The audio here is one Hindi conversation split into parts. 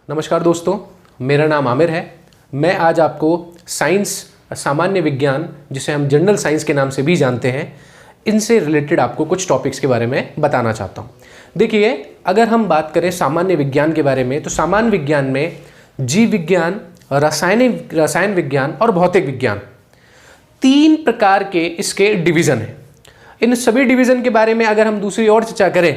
नमस्कार दोस्तों, मेरा नाम आमिर है। मैं आज आपको साइंस, सामान्य विज्ञान, जिसे हम जनरल साइंस के नाम से भी जानते हैं, इनसे रिलेटेड आपको कुछ टॉपिक्स के बारे में बताना चाहता हूँ। देखिए, अगर हम बात करें सामान्य विज्ञान के बारे में, तो सामान्य विज्ञान में जीव विज्ञान, रसायन विज्ञान और भौतिक विज्ञान, 3 प्रकार के इसके डिवीज़न हैं। इन सभी डिवीज़न के बारे में अगर हम दूसरी ओर चर्चा करें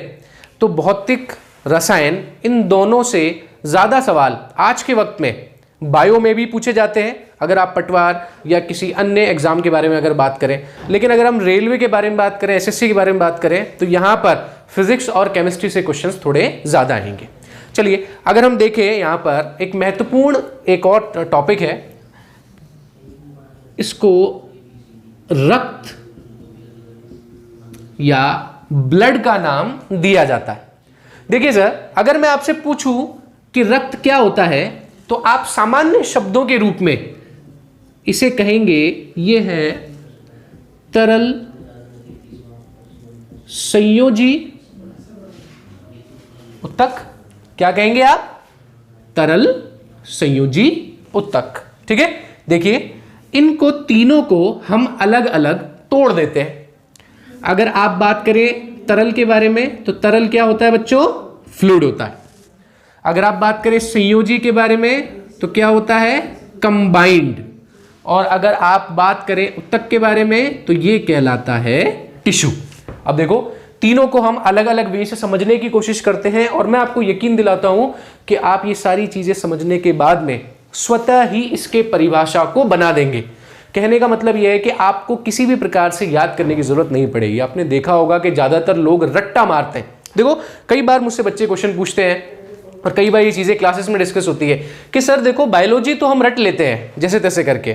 तो भौतिक, रसायन, इन दोनों से ज़्यादा सवाल आज के वक्त में बायो में भी पूछे जाते हैं, अगर आप पटवार या किसी अन्य एग्जाम के बारे में अगर बात करें। लेकिन अगर हम रेलवे के बारे में बात करें, एसएससी के बारे में बात करें, तो यहाँ पर फिजिक्स और केमिस्ट्री से क्वेश्चंस थोड़े ज़्यादा आएंगे। चलिए, अगर हम देखें, यहाँ पर एक महत्वपूर्ण एक और टॉपिक है, इसको रक्त या ब्लड का नाम दिया जाता है। देखिए सर, अगर मैं आपसे पूछूं कि रक्त क्या होता है, तो आप सामान्य शब्दों के रूप में इसे कहेंगे, ये है तरल संयोजी ऊतक। क्या कहेंगे आप? तरल संयोजी ऊतक। ठीक है, देखिए, इनको तीनों को हम अलग अलग तोड़ देते हैं। अगर आप बात करें तरल के बारे में, तो तरल क्या होता है बच्चों? फ्लूइड होता है। अगर आप बात करें संयोजी के बारे में, तो क्या होता है? कंबाइंड। और अगर आप बात करें ऊतक के बारे में, तो ये कहलाता है टिश्यू। अब देखो, तीनों को हम अलग अलग वे से समझने की कोशिश करते हैं, और मैं आपको यकीन दिलाता हूं कि आप ये सारी चीजें समझने के बाद में स्वतः ही इसके परिभाषा को बना देंगे। कहने का मतलब यह है कि आपको किसी भी प्रकार से याद करने की जरूरत नहीं पड़ेगी। आपने देखा होगा कि ज्यादातर लोग रट्टा मारते हैं। देखो, कई बार मुझसे बच्चे क्वेश्चन पूछते हैं और कई बार ये चीजें क्लासेस में डिस्कस होती है कि सर देखो, बायोलॉजी तो हम रट लेते हैं जैसे तैसे करके।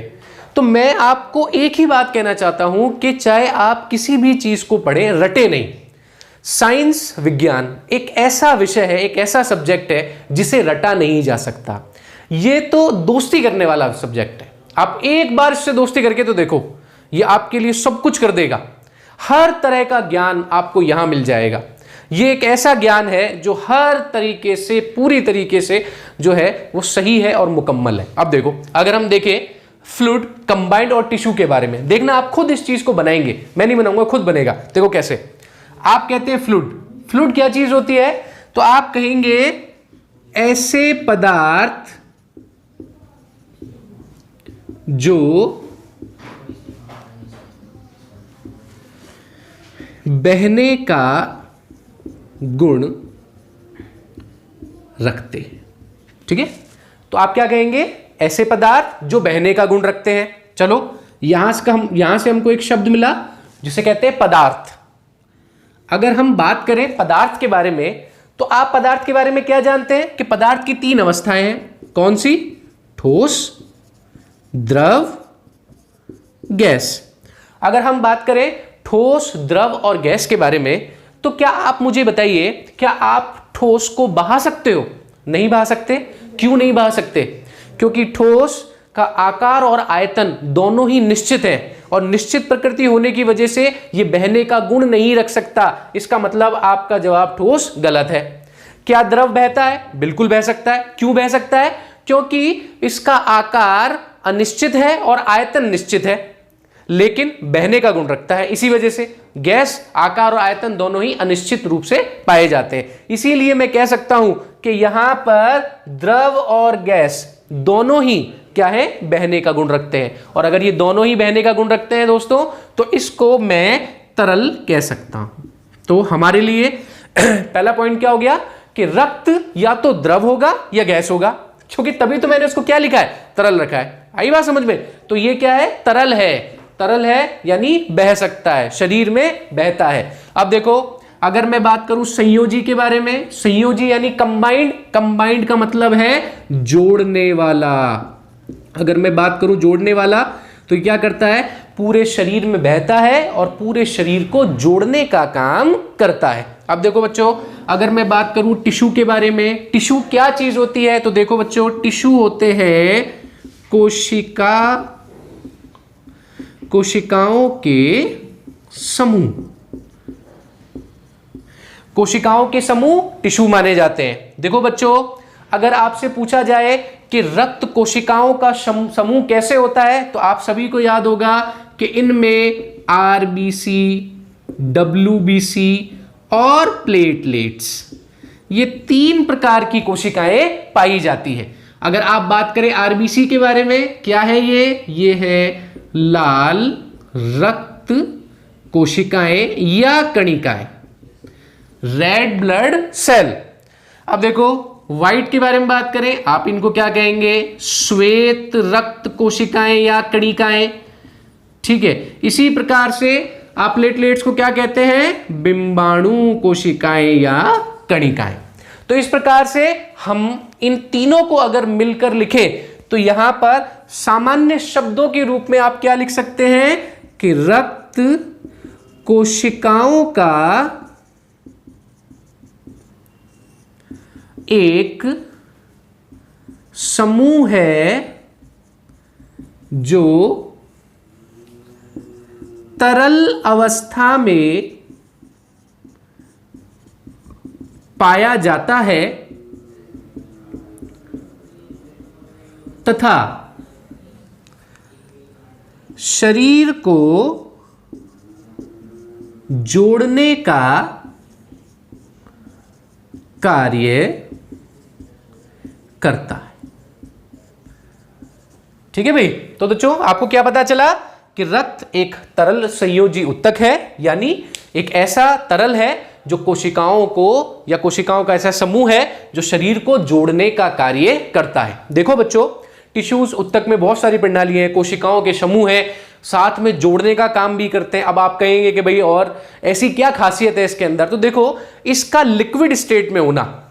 तो मैं आपको एक ही बात कहना चाहता हूं कि चाहे आप किसी भी चीज को पढ़ें, रटे नहीं। साइंस, विज्ञान एक ऐसा विषय है, एक ऐसा सब्जेक्ट है जिसे रटा नहीं जा सकता। ये तो दोस्ती करने वाला सब्जेक्ट है। आप एक बार इससे दोस्ती करके तो देखो, ये आपके लिए सब कुछ कर देगा। हर तरह का ज्ञान आपको यहां मिल जाएगा। ये एक ऐसा ज्ञान है जो हर तरीके से, पूरी तरीके से जो है वो सही है और मुकम्मल है। अब देखो, अगर हम देखें फ्लूइड, कंबाइंड और टिश्यू के बारे में, देखना आप खुद इस चीज को बनाएंगे, मैं नहीं बनाऊंगा, खुद बनेगा। देखो कैसे। आप कहते हैं फ्लूइड, फ्लूइड क्या चीज होती है? तो आप कहेंगे ऐसे पदार्थ जो बहने का गुण रखते हैं। ठीक है, तो आप क्या कहेंगे? ऐसे पदार्थ जो बहने का गुण रखते हैं। चलो, यहां से हमको एक शब्द मिला जिसे कहते हैं पदार्थ। अगर हम बात करें पदार्थ के बारे में, तो आप पदार्थ के बारे में क्या जानते हैं कि पदार्थ की 3 अवस्थाएं हैं। कौन सी? ठोस, द्रव, गैस। अगर हम बात करें ठोस, द्रव और गैस के बारे में, तो क्या आप मुझे बताइए, क्या आप ठोस को बहा सकते हो? नहीं बहा सकते। क्यों नहीं बहा सकते? क्योंकि ठोस का आकार और आयतन दोनों ही निश्चित है, और निश्चित प्रकृति होने की वजह से यह बहने का गुण नहीं रख सकता। इसका मतलब आपका जवाब ठोस गलत है। क्या द्रव बहता है? बिल्कुल बह सकता है। क्यों बह सकता है? क्योंकि इसका आकार अनिश्चित है और आयतन निश्चित है, लेकिन बहने का गुण रखता है। इसी वजह से गैस, आकार और आयतन दोनों ही अनिश्चित रूप से पाए जाते हैं। इसीलिए मैं कह सकता हूं कि यहां पर द्रव और गैस दोनों ही क्या है? बहने का गुण रखते हैं। और अगर ये दोनों ही बहने का गुण रखते हैं दोस्तों, तो इसको मैं तरल कह सकता हूं। तो हमारे लिए पहला पॉइंट क्या हो गया कि रक्त या तो द्रव होगा या गैस होगा, क्योंकि तभी तो मैंने उसको क्या लिखा है? तरल रखा है। आई बात समझ में? तो ये क्या है? तरल है। तरल है यानी बह सकता है, शरीर में बहता है। अब देखो, अगर मैं बात करूं संयोजी के बारे में, संयोजी यानी कंबाइंड। कंबाइंड का मतलब है जोड़ने वाला। अगर मैं बात करूं जोड़ने वाला, तो क्या करता है? पूरे शरीर में बहता है और पूरे शरीर को जोड़ने का काम करता है। अब देखो बच्चों, अगर मैं बात करूं टिश्यू के बारे में, टिश्यू क्या चीज होती है? तो देखो बच्चों, टिश्यू होते हैं कोशिकाओं के समूह। कोशिकाओं के समूह टिश्यू माने जाते हैं। देखो बच्चों, अगर आपसे पूछा जाए कि रक्त कोशिकाओं का समूह कैसे होता है, तो आप सभी को याद होगा कि इनमें आरबीसी, डब्ल्यूबीसी और प्लेटलेट्स, ये 3 प्रकार की कोशिकाएं पाई जाती है। अगर आप बात करें आरबीसी के बारे में, क्या है ये है लाल रक्त कोशिकाएं या कणिकाएं, रेड ब्लड सेल। अब देखो व्हाइट के बारे में बात करें, आप इनको क्या कहेंगे, श्वेत रक्त कोशिकाएं या कणिकाएं। ठीक है, इसी प्रकार से आप प्लेटलेट्स को क्या कहते हैं, बिंबाणु कोशिकाएं या कणिकाएं। तो इस प्रकार से हम इन तीनों को अगर मिलकर लिखें तो यहां पर सामान्य शब्दों के रूप में आप क्या लिख सकते हैं कि रक्त कोशिकाओं का एक समूह है जो तरल अवस्था में पाया जाता है तथा शरीर को जोड़ने का कार्य करता है। ठीक है भाई, तो बच्चों आपको क्या पता चला कि रक्त एक तरल संयोजी उत्तक है, यानी एक ऐसा तरल है जो कोशिकाओं को या कोशिकाओं का ऐसा समूह है जो शरीर को जोड़ने का कार्य करता है। देखो बच्चों, टिश्यूज उत्तक में बहुत सारी प्रणालियां हैं, कोशिकाओं के समूह है, साथ में जोड़ने का काम भी करते हैं। अब आप कहेंगे कि भाई और ऐसी क्या खासियत है इसके अंदर, तो देखो इसका लिक्विड स्टेट में होना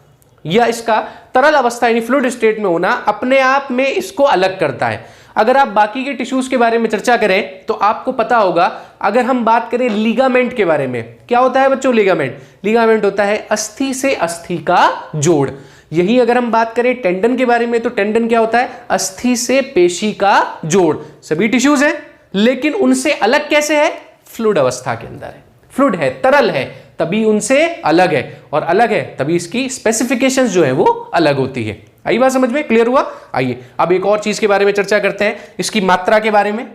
या इसका तरल अवस्था यानी फ्लूइड स्टेट में होना अपने आप में इसको अलग करता है। अगर आप बाकी के टिश्यूज के बारे में चर्चा करें तो आपको पता होगा, अगर हम बात करें लिगामेंट के बारे में, क्या होता है बच्चों लिगामेंट होता है अस्थि से अस्थि का जोड़। यही अगर हम बात करें टेंडन के बारे में, तो टेंडन क्या होता है, अस्थि से पेशी का जोड़। सभी टिश्यूज हैं लेकिन उनसे अलग कैसे है, फ्लूइड अवस्था के अंदर है, फ्लूइड है, तरल है, तभी उनसे अलग है, और अलग है तभी इसकी स्पेसिफिकेशंस जो है वो अलग होती है। आई बात समझ में, क्लियर हुआ? आइए अब एक और चीज के बारे में चर्चा करते हैं, इसकी मात्रा के बारे में।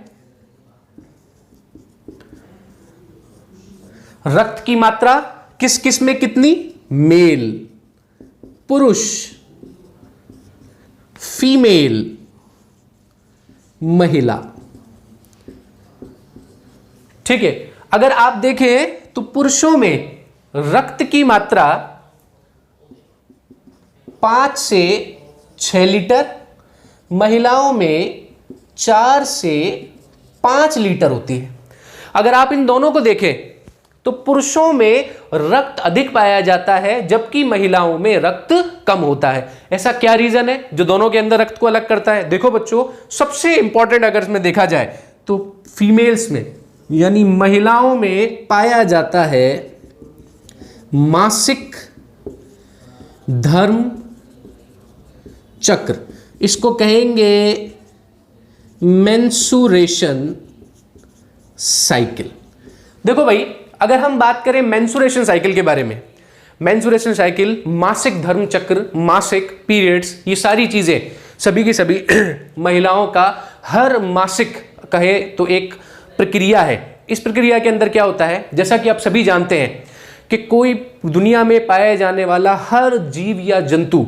रक्त की मात्रा किस किस में कितनी, मेल पुरुष, फीमेल महिला। ठीक है, अगर आप देखें तो पुरुषों में रक्त की मात्रा 5 से 6 लीटर, महिलाओं में 4 से 5 लीटर होती है। अगर आप इन दोनों को देखें तो पुरुषों में रक्त अधिक पाया जाता है जबकि महिलाओं में रक्त कम होता है। ऐसा क्या रीजन है जो दोनों के अंदर रक्त को अलग करता है? देखो बच्चों, सबसे इंपॉर्टेंट अगर इसमें देखा जाए तो फीमेल्स में यानी महिलाओं में पाया जाता है मासिक धर्म चक्र, इसको कहेंगे मेंसुरेशन साइकिल। देखो भाई, अगर हम बात करें मेंसुरेशन साइकिल के बारे में, मेंसुरेशन साइकिल, मासिक धर्म चक्र, मासिक पीरियड्स, ये सारी चीजें सभी की सभी महिलाओं का हर मासिक कहे तो एक प्रक्रिया है। इस प्रक्रिया के अंदर क्या होता है, जैसा कि आप सभी जानते हैं कि कोई दुनिया में पाया जाने वाला हर जीव या जंतु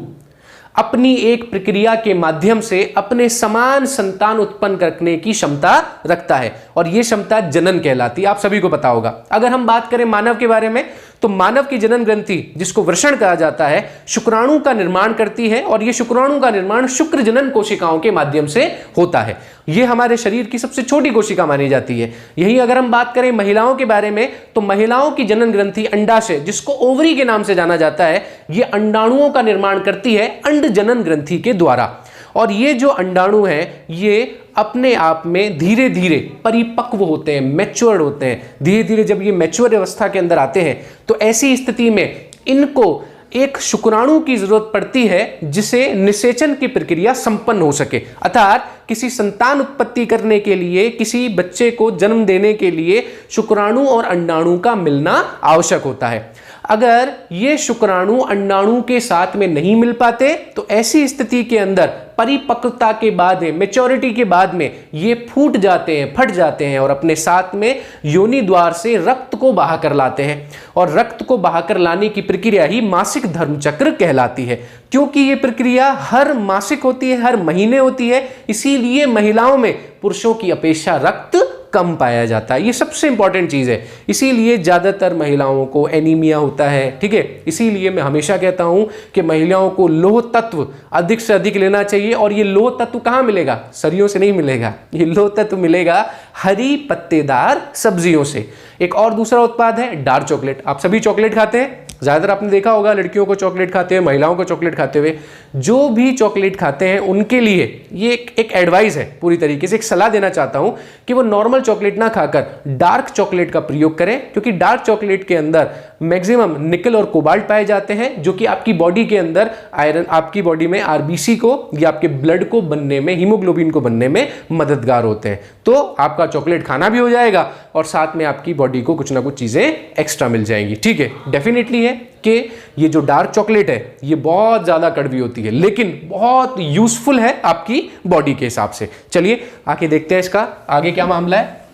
अपनी एक प्रक्रिया के माध्यम से अपने समान संतान उत्पन्न करने की क्षमता रखता है, और यह क्षमता जनन कहलाती है। आप सभी को पता होगा। अगर हम बात करें मानव के बारे में तो मानव की जनन ग्रंथि, जिसको वृषण कहा जाता है, शुक्राणु का निर्माण करती है, और यह शुक्राणु का निर्माण शुक्र जनन कोशिकाओं के माध्यम से होता है। यह हमारे शरीर की सबसे छोटी कोशिका मानी जाती है। यही अगर हम बात करें महिलाओं के बारे में तो महिलाओं की जनन ग्रंथि अंडाशय, जिसको ओवरी के नाम से जाना जाता है, यह अंडाणुओं का निर्माण करती है अंड जनन ग्रंथि के द्वारा। और ये जो अंडाणु है ये अपने आप में धीरे धीरे परिपक्व होते हैं, मैच्योर्ड होते हैं। धीरे धीरे जब ये मैच्योर अवस्था के अंदर आते हैं तो ऐसी स्थिति में इनको एक शुक्राणु की जरूरत पड़ती है जिसे निषेचन की प्रक्रिया संपन्न हो सके। अर्थात किसी संतान उत्पत्ति करने के लिए, किसी बच्चे को जन्म देने के लिए शुक्राणु और अंडाणु का मिलना आवश्यक होता है। अगर ये शुक्राणु अंडाणु के साथ में नहीं मिल पाते तो ऐसी स्थिति के अंदर परिपक्वता के बाद में, मैच्योरिटी के बाद में ये फूट जाते हैं, फट जाते हैं और अपने साथ में योनि द्वार से रक्त को बहा कर लाते हैं। और रक्त को बहा कर लाने की प्रक्रिया ही मासिक धर्म चक्र कहलाती है। क्योंकि ये प्रक्रिया हर मासिक होती है, हर महीने होती है, इसीलिए महिलाओं में पुरुषों की अपेक्षा रक्त कम पाया जाता है। ये सबसे इंपॉर्टेंट चीज है, इसीलिए ज्यादातर महिलाओं को एनीमिया होता है। ठीक है, इसीलिए मैं हमेशा कहता हूं कि महिलाओं को लौह तत्व अधिक से अधिक लेना चाहिए। और ये लौह तत्व कहां मिलेगा? सरियों से नहीं मिलेगा, ये लौह तत्व मिलेगा हरी पत्तेदार सब्जियों से। एक और दूसरा उत्पाद है डार्क चॉकलेट। आप सभी चॉकलेट खाते हैं, ज्यादातर आपने देखा होगा लड़कियों को चॉकलेट खाते हुए, महिलाओं को चॉकलेट खाते हुए। जो भी चॉकलेट खाते हैं उनके लिए ये एक एडवाइस है, पूरी तरीके से एक सलाह देना चाहता हूं कि वो नॉर्मल चॉकलेट ना खाकर डार्क चॉकलेट का प्रयोग करें। क्योंकि डार्क चॉकलेट के अंदर मैक्सिमम निकल और कोबाल्ट पाए जाते हैं, जो कि आपकी बॉडी के अंदर आयरन, आपकी बॉडी में आरबीसी को या आपके ब्लड को बनने में, हीमोग्लोबिन को बनने में मददगार होते हैं। तो आपका चॉकलेट खाना भी हो जाएगा और साथ में आपकी बॉडी को कुछ ना कुछ चीजें एक्स्ट्रा मिल जाएंगी। ठीक है, डेफिनेटली है कि ये जो डार्क चॉकलेट है ये बहुत ज्यादा कड़वी होती है, लेकिन बहुत यूजफुल है आपकी बॉडी के हिसाब से। चलिए आके देखते हैं इसका आगे क्या मामला है।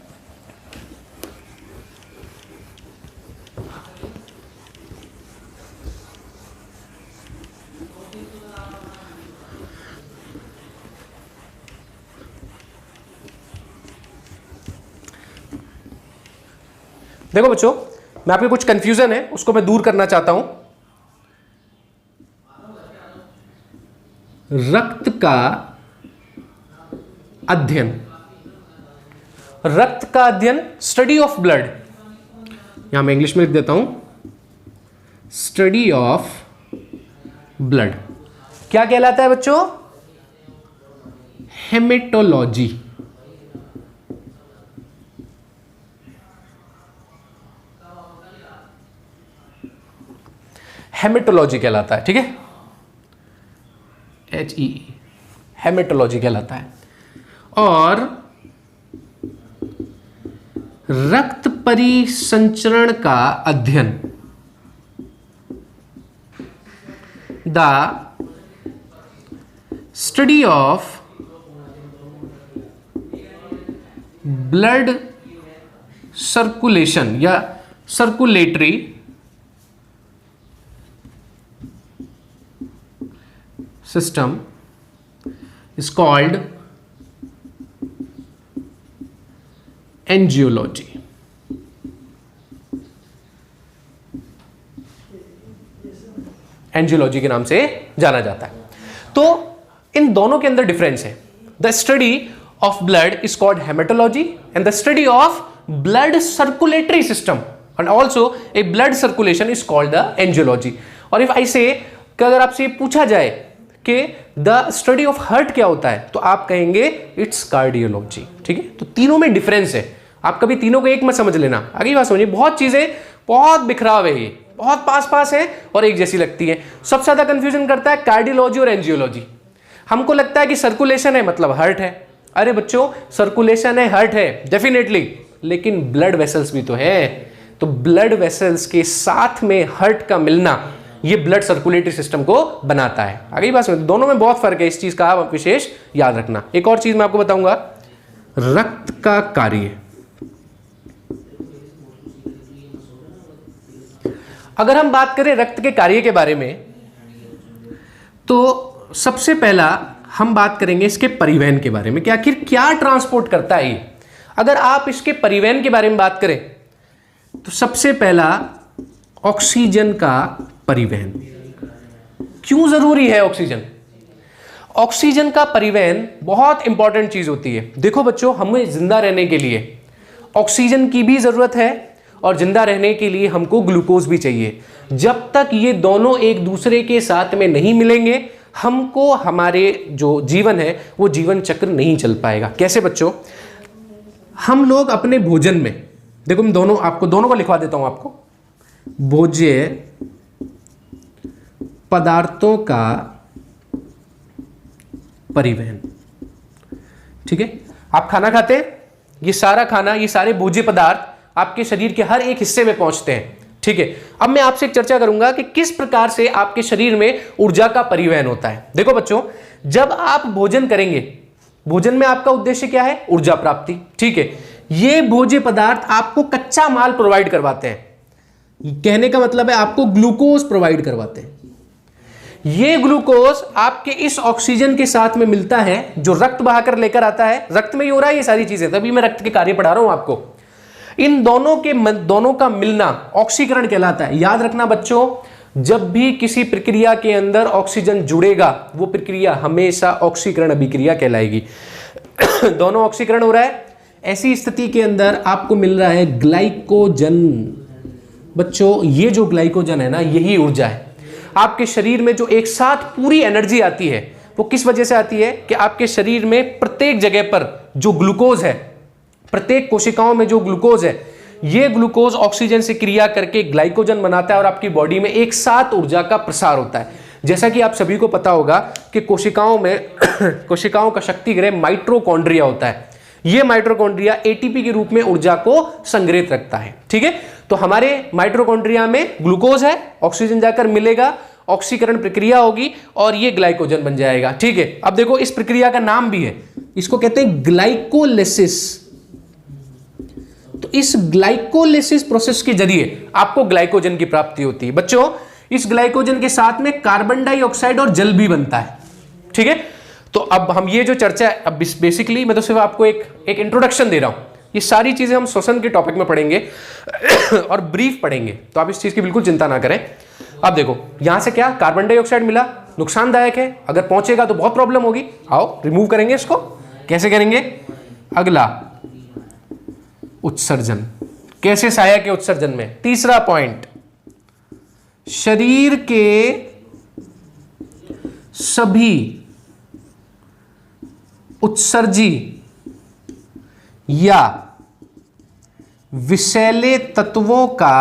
देखो बच्चों, मैं आपके कुछ कंफ्यूजन है उसको मैं दूर करना चाहता हूं। रक्त का अध्ययन, रक्त का अध्ययन, स्टडी ऑफ ब्लड, यहां मैं इंग्लिश में लिख देता हूं, स्टडी ऑफ ब्लड क्या कहलाता है बच्चों? हेमेटोलॉजी। हेमेटोलॉजी कहलाता है। ठीक है, HEE, हेमेटोलॉजी कहलाता है। और रक्त परिसंचरण का अध्ययन, the study of blood circulation या circulatory system is called angiology। Angiology के नाम से जाना जाता है। तो इन दोनों के अंदर डिफरेंस है। The study of blood is called haematology and the study of blood circulatory system and also a blood circulation is called the angiology. और इफ आई से अगर आपसे पूछा जाए कि द स्टडी ऑफ हार्ट क्या होता है, तो आप कहेंगे इट्स कार्डियोलॉजी। ठीक है, तो तीनों में डिफरेंस है। आप कभी तीनों को एक मत समझ लेना। आगे बात समझिए, बहुत चीजें बहुत बिखराव है, ये बहुत पास पास है और एक जैसी लगती है। सबसे ज्यादा कंफ्यूजन करता है कार्डियोलॉजी और एंजियोलॉजी। हमको लगता है कि सर्कुलेशन है मतलब हार्ट है। अरे बच्चों, सर्कुलेशन है, हार्ट है डेफिनेटली, लेकिन ब्लड वेसल्स भी तो है। तो ब्लड वेसल्स के साथ में हार्ट का मिलना ये ब्लड सर्कुलेटरी सिस्टम को बनाता है। आगे बात समझ, दोनों में बहुत फर्क है, इस चीज का आप विशेष याद रखना। एक और चीज मैं आपको बताऊंगा, रक्त का कार्य। अगर हम बात करें रक्त के कार्य के बारे में, तो सबसे पहला हम बात करेंगे इसके परिवहन के बारे में कि आखिर क्या ट्रांसपोर्ट करता है ये। अगर आप इसके परिवहन के बारे में बात करें तो सबसे पहला ऑक्सीजन का परिवहन। क्यों जरूरी है ऑक्सीजन? ऑक्सीजन का परिवहन बहुत इंपॉर्टेंट चीज होती है। देखो बच्चों, हमें जिंदा रहने के लिए ऑक्सीजन की भी जरूरत है और जिंदा रहने के लिए हमको ग्लूकोज भी चाहिए। जब तक ये दोनों एक दूसरे के साथ में नहीं मिलेंगे, हमको हमारे जो जीवन है वो जीवन चक्र नहीं चल पाएगा। कैसे बच्चों? हम लोग अपने भोजन में, देखो मैं दोनों को लिखवा देता हूं आपको, भोज्य पदार्थों का परिवहन। ठीक है, आप खाना खाते हैं, ये सारा खाना, ये सारे भोज्य पदार्थ आपके शरीर के हर एक हिस्से में पहुंचते हैं। ठीक है, अब मैं आपसे एक चर्चा करूंगा कि किस प्रकार से आपके शरीर में ऊर्जा का परिवहन होता है। देखो बच्चों, जब आप भोजन करेंगे, भोजन में आपका उद्देश्य क्या है? ऊर्जा प्राप्ति। ठीक है, ये भोज्य पदार्थ आपको कच्चा माल प्रोवाइड करवाते हैं। कहने का मतलब है आपको ग्लूकोज प्रोवाइड करवाते हैं। ये ग्लूकोज आपके इस ऑक्सीजन के साथ में मिलता है जो रक्त बहाकर लेकर आता है। रक्त में ही हो रहा है ये सारी चीजें, तभी मैं रक्त के कार्य पढ़ा रहा हूं आपको। इन दोनों का मिलना ऑक्सीकरण कहलाता है। याद रखना बच्चों, जब भी किसी प्रक्रिया के अंदर ऑक्सीजन जुड़ेगा वो प्रक्रिया हमेशा ऑक्सीकरण अभिक्रिया कहलाएगी। दोनों ऑक्सीकरण हो रहा है, ऐसी स्थिति के अंदर आपको मिल रहा है ग्लाइकोजन। बच्चों, ये जो ग्लाइकोजन है ना, यही ऊर्जा है। आपके शरीर में जो एक साथ पूरी एनर्जी आती है वो किस वजह से आती है कि आपके शरीर में प्रत्येक जगह पर जो ग्लूकोज है, प्रत्येक कोशिकाओं में जो ग्लूकोज है, ये ग्लूकोज ऑक्सीजन से क्रिया करके ग्लाइकोजन बनाता है और आपकी बॉडी में एक साथ ऊर्जा का प्रसार होता है। जैसा कि आप सभी को पता होगा कि कोशिकाओं में कोशिकाओं का शक्ति गृह माइटोकॉन्ड्रिया होता है। ये माइटोकॉन्ड्रिया एटीपी के रूप में ऊर्जा को संग्रहित रखता है। ठीक है, तो हमारे माइटोकॉन्ड्रिया में ग्लूकोज है, ऑक्सीजन जाकर मिलेगा, ऑक्सीकरण प्रक्रिया होगी और ये ग्लाइकोजन बन जाएगा। ठीक है, अब देखो इस प्रक्रिया का नाम भी है, इसको कहते हैं ग्लाइकोलिसिस। तो इस ग्लाइकोलिसिस प्रोसेस के जरिए आपको ग्लाइकोजन की प्राप्ति होती है। बच्चों, इस ग्लाइकोजन के साथ में कार्बन डाइऑक्साइड और जल भी बनता है। ठीक है, तो अब हम ये जो चर्चा है, अब बेसिकली मैं तो सिर्फ आपको एक इंट्रोडक्शन दे रहा हूं। ये सारी चीजें हम श्वसन के टॉपिक में पढ़ेंगे और ब्रीफ पढ़ेंगे, तो आप इस चीज की बिल्कुल चिंता ना करें। अब देखो, यहां से क्या कार्बन डाइऑक्साइड मिला, नुकसानदायक है, अगर पहुंचेगा तो बहुत प्रॉब्लम होगी। आओ रिमूव करेंगे इसको। कैसे करेंगे? अगला, उत्सर्जन। कैसे सहायक है उत्सर्जन में? तीसरा पॉइंट, शरीर के सभी उत्सर्जी या विषैले तत्वों का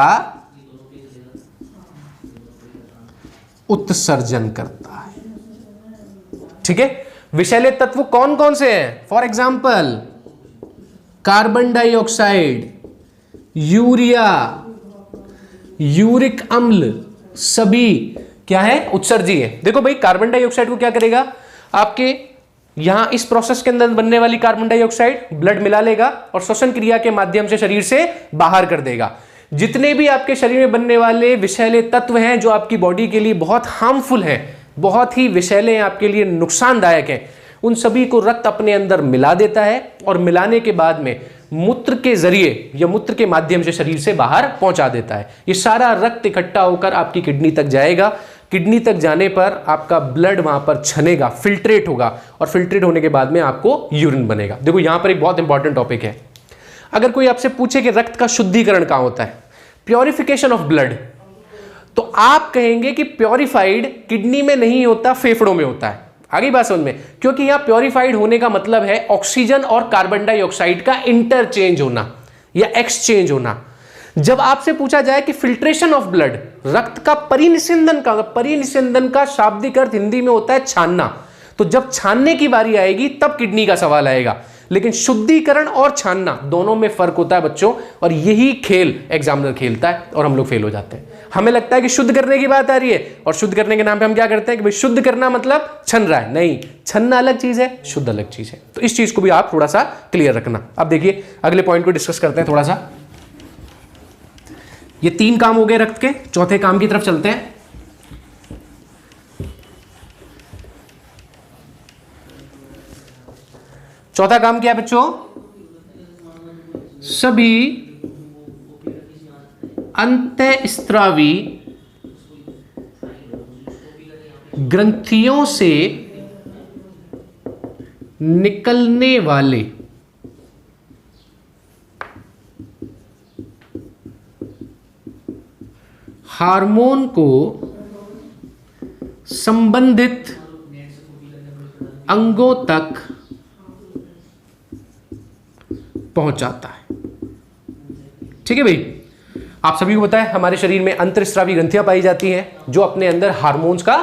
उत्सर्जन करता है। ठीक है, विषैले तत्व कौन कौन से हैं? For example, carbon dioxide, urea, uric अम्ल, सभी क्या है? उत्सर्जी है। देखो भाई, कार्बन डाइऑक्साइड को क्या करेगा? आपके यहां इस प्रोसेस के अंदर बनने वाली कार्बन डाइऑक्साइड ब्लड मिला लेगा और श्वसन क्रिया के माध्यम से शरीर से बाहर कर देगा। जितने भी आपके शरीर में बनने वाले विषैले तत्व हैं जो आपकी बॉडी के लिए बहुत हार्मफुल हैं, बहुत ही विषैले हैं, आपके लिए नुकसानदायक हैं, उन सभी को रक्त अपने अंदर मिला देता है और मिलाने के बाद में मूत्र के जरिए या मूत्र के माध्यम से शरीर से बाहर पहुंचा देता है। ये सारा रक्त इकट्ठा होकर आपकी किडनी तक जाएगा। किडनी तक जाने पर आपका ब्लड वहां पर छनेगा, फिल्ट्रेट होगा और फिल्ट्रेट होने के बाद में आपको यूरिन बनेगा। देखो यहां पर एक बहुत इंपॉर्टेंट टॉपिक है। अगर कोई आपसे पूछे कि रक्त का शुद्धिकरण कहां होता है, प्योरिफिकेशन ऑफ ब्लड, तो आप कहेंगे कि प्योरिफाइड किडनी में नहीं होता, फेफड़ों में होता है। आगे बात समझ में, क्योंकि यहां प्योरिफाइड होने का मतलब है ऑक्सीजन और कार्बन डाइऑक्साइड का इंटरचेंज होना या एक्सचेंज होना। जब आपसे पूछा जाए कि फिल्ट्रेशन ऑफ ब्लड, रक्त का परिनिस्यंदन का शाब्दिक अर्थ हिंदी में होता है छानना, तो जब छानने की बारी आएगी तब किडनी का सवाल आएगा। लेकिन शुद्धिकरण और छानना दोनों में फर्क होता है बच्चों, और यही खेल एग्जामिनर खेलता है और हम लोग फेल हो जाते हैं। हमें लगता है कि शुद्ध करने की बात आ रही है और शुद्ध करने के नाम पे हम क्या करते हैं कि भाई शुद्ध करना मतलब छन रहा है। नहीं, छनना अलग चीज है, शुद्ध अलग चीज है। तो इस चीज को भी आप थोड़ा सा क्लियर रखना। अब देखिए अगले पॉइंट को डिस्कस करते हैं थोड़ा सा। ये 3 काम हो गए रक्त के, चौथे काम की तरफ चलते हैं। चौथा काम क्या है बच्चों? सभी अंतःस्रावी ग्रंथियों से निकलने वाले हार्मोन को संबंधित अंगों तक पहुंचाता है। ठीक है भाई, आप सभी को पता है हमारे शरीर में अंतःस्रावी ग्रंथियां पाई जाती हैं जो अपने अंदर हार्मोन्स का